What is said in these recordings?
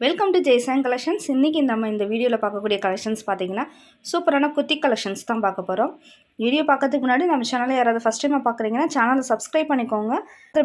Welcome to Jaison collections. இன்றைக்கி நம்ம இந்த வீடியோவில் பார்க்கக்கூடிய கலெக்ஷன்ஸ் பார்த்தீங்கன்னா சூப்பரான குத்தி கலெக்ஷன்ஸ் தான் பார்க்க போகிறோம். வீடியோ பார்க்கறதுக்கு முன்னாடி நம்ம சேனலை யாராவது ஃபஸ்ட் டைமாக பார்க்குறீங்கன்னா சேனலை சப்ஸ்கிரைப் பண்ணிக்கோங்க.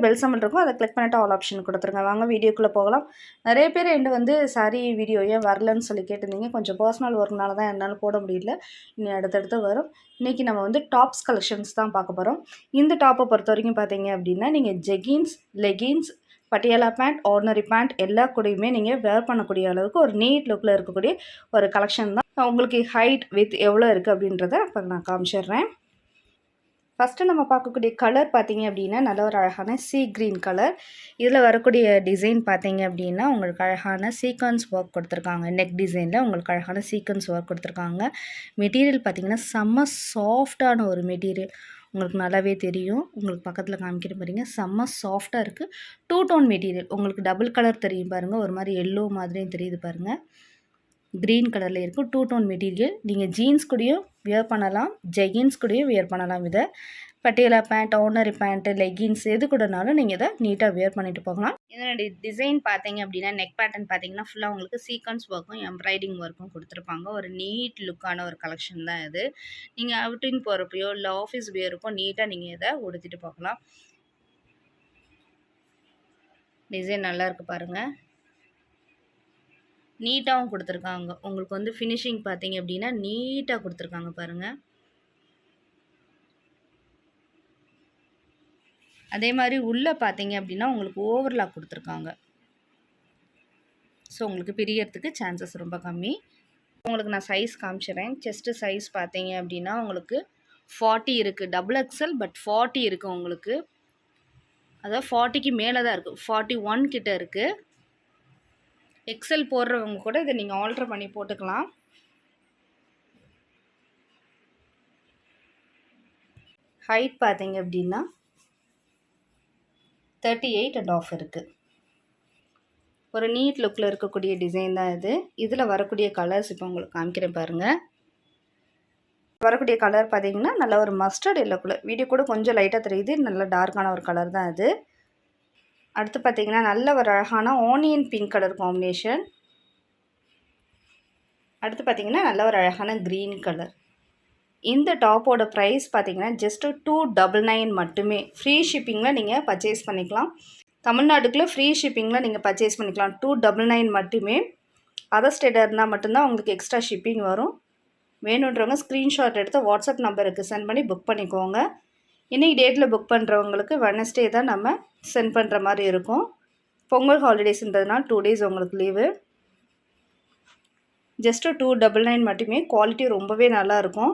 பெல் சம்பல் இருக்கும், அதை கிளிக் பண்ணிட்டு ஆல் ஆப்ஷன் கொடுத்துருங்க. வாங்க வீடியோக்குள்ளே போகலாம். நிறைய பேர் என்கிட்ட வந்து சாரீ வீடியோ ஏன் வரலன்னு சொல்லி கேட்டிருந்தீங்க. கொஞ்சம் பர்சனல் ஒர்க்னால தான் என்னால் போட முடியல. இனி அடுத்தடுத்து வரும். இன்றைக்கி நம்ம வந்து டாப்ஸ் கலெக்ஷன்ஸ் தான் பார்க்க போகிறோம். இந்த டாப்பை பொறுத்த வரைக்கும் பார்த்தீங்க அப்படின்னா நீங்கள் jeggings, leggings, Patiala pant, ordinary pant எல்லா கூடயுமே நீங்கள் வேர் பண்ணக்கூடிய அளவுக்கு ஒரு நீட் லுக்கில் இருக்கக்கூடிய ஒரு கலெக்ஷன் தான். உங்களுக்கு ஹைட் வித் எவ்வளோ இருக்குது அப்படின்றத இப்போ நான் காமிச்சிடுறேன். ஃபஸ்ட்டு நம்ம பார்க்கக்கூடிய கலர் பார்த்தீங்க அப்படின்னா நல்ல ஒரு அழகான சீ க்ரீன் கலர். இதில் வரக்கூடிய டிசைன் பார்த்தீங்க அப்படின்னா உங்களுக்கு அழகான சீக்வன்ஸ் ஒர்க் கொடுத்துருக்காங்க. நெக் டிசைனில் உங்களுக்கு அழகான சீக்வன்ஸ் ஒர்க் கொடுத்துருக்காங்க. மெட்டீரியல் பார்த்தீங்கன்னா செம்ம சாஃப்டான ஒரு மெட்டீரியல். உங்களுக்கு நல்லாவே தெரியும். உங்களுக்கு பக்கத்தில் காமிக்கிற பாருங்க, செம்ம சாஃப்டாக இருக்குது. Two tone material. உங்களுக்கு டபுள் கலர் தெரியும் பாருங்கள், ஒரு மாதிரி எல்லோ மாதிரியும் தெரியுது பாருங்கள். க்ரீன் கலரில் இருக்கும். Two tone material. நீங்கள் ஜீன்ஸ் கூடயும் வியர் பண்ணலாம், ஜெகின்ஸ் கூடயும் வியர் பண்ணலாம். இதை Patiala pant, ordinary pant, leggings எது கூடனாலும் நீங்கள் இதை நீட்டாக வியர் பண்ணிட்டு போகலாம். இதனுடைய டிசைன் பார்த்தீங்க அப்படின்னா நெக் பேட்டர்ன் பார்த்தீங்கன்னா ஃபுல்லாக உங்களுக்கு சீக்வன்ஸ் ஒர்க்கும் எம்ப்ராய்டிங் ஒர்க்கும் கொடுத்துருப்பாங்க. ஒரு நீட் லுக்கான ஒரு கலெக்ஷன் தான் இது. நீங்கள் அவுட்டிங் போகிறப்பையோ இல்லை ஆஃபீஸ் வியருக்கும் நீட்டாக நீங்கள் இதை உடுத்திட்டு போகலாம். டிசைன் நல்லா இருக்குது பாருங்கள். நீட்டாகவும் கொடுத்துருக்காங்க. உங்களுக்கு வந்து ஃபினிஷிங் பார்த்தீங்க அப்படின்னா நீட்டாக கொடுத்துருக்காங்க பாருங்கள். அதே மாதிரி உள்ளே பார்த்தீங்க அப்படின்னா உங்களுக்கு ஓவர்லாக் கொடுத்துருக்காங்க. ஸோ உங்களுக்கு பிரியறதுக்கு சான்சஸ் ரொம்ப கம்மி. உங்களுக்கு நான் சைஸ் காமிச்சிடுறேன். செஸ்ட்டு சைஸ் பார்த்தீங்க அப்படின்னா உங்களுக்கு 40 இருக்குது. டபுள் எக்ஸல் பட் 40 இருக்குது உங்களுக்கு. அதாவது 40க்கு மேலே தான் இருக்குது. 41 கிட்ட இருக்குது. எக்ஸல் போடுறவங்க கூட இதை நீங்கள் ஆல்ட்ரு பண்ணி போட்டுக்கலாம். ஹைட் பார்த்தீங்க அப்படின்னா 38.5 இருக்குது. ஒரு நீட் லுக்கில் இருக்கக்கூடிய டிசைன் தான் இது. இதில் வரக்கூடிய கலர்ஸ் இப்போ உங்களுக்கு காமிக்கிறேன் பாருங்கள். வரக்கூடிய கலர் பார்த்தீங்கன்னா நல்ல ஒரு மஸ்டர்ட் எல்லோ கலர். வீடியோ கூட கொஞ்சம் லைட்டாக தெரியுது, நல்ல டார்க்கான ஒரு கலர் தான் இது. அடுத்து பார்த்தீங்கன்னா நல்ல ஒரு அழகான ஆனியன் பிங்க் கலர் காம்பினேஷன். அடுத்து பார்த்தீங்கன்னா நல்ல ஒரு அழகான க்ரீன் கலர். இந்த டாப்போட ப்ரைஸ் பார்த்தீங்கன்னா ஜஸ்ட்டு 299 மட்டுமே. ஃப்ரீ ஷிப்பிங்கில் நீங்கள் பர்ச்சேஸ் பண்ணிக்கலாம். தமிழ்நாட்டுக்குள்ளே ஃப்ரீ ஷிப்பிங்கில் நீங்கள் பர்ச்சேஸ் பண்ணிக்கலாம். 299 மட்டுமே. அதர் ஸ்டேட்டாக இருந்தால் மட்டும்தான் உங்களுக்கு எக்ஸ்ட்ரா ஷிப்பிங் வரும். வேணுன்றவங்க ஸ்க்ரீன்ஷாட் எடுத்து வாட்ஸ்அப் நம்பருக்கு சென்ட் பண்ணி புக் பண்ணிக்கோங்க. இன்றைக்கி டேட்டில் புக் பண்ணுறவங்களுக்கு வெட்னஸ்டே தான் நம்ம சென்ட் பண்ணுற மாதிரி இருக்கும். பொங்கல் ஹாலிடேஸ்ன்றதுனால 2 டேஸ் உங்களுக்கு லீவு. ஜஸ்ட்டு 299 மட்டுமே. குவாலிட்டி ரொம்பவே நல்லாயிருக்கும்.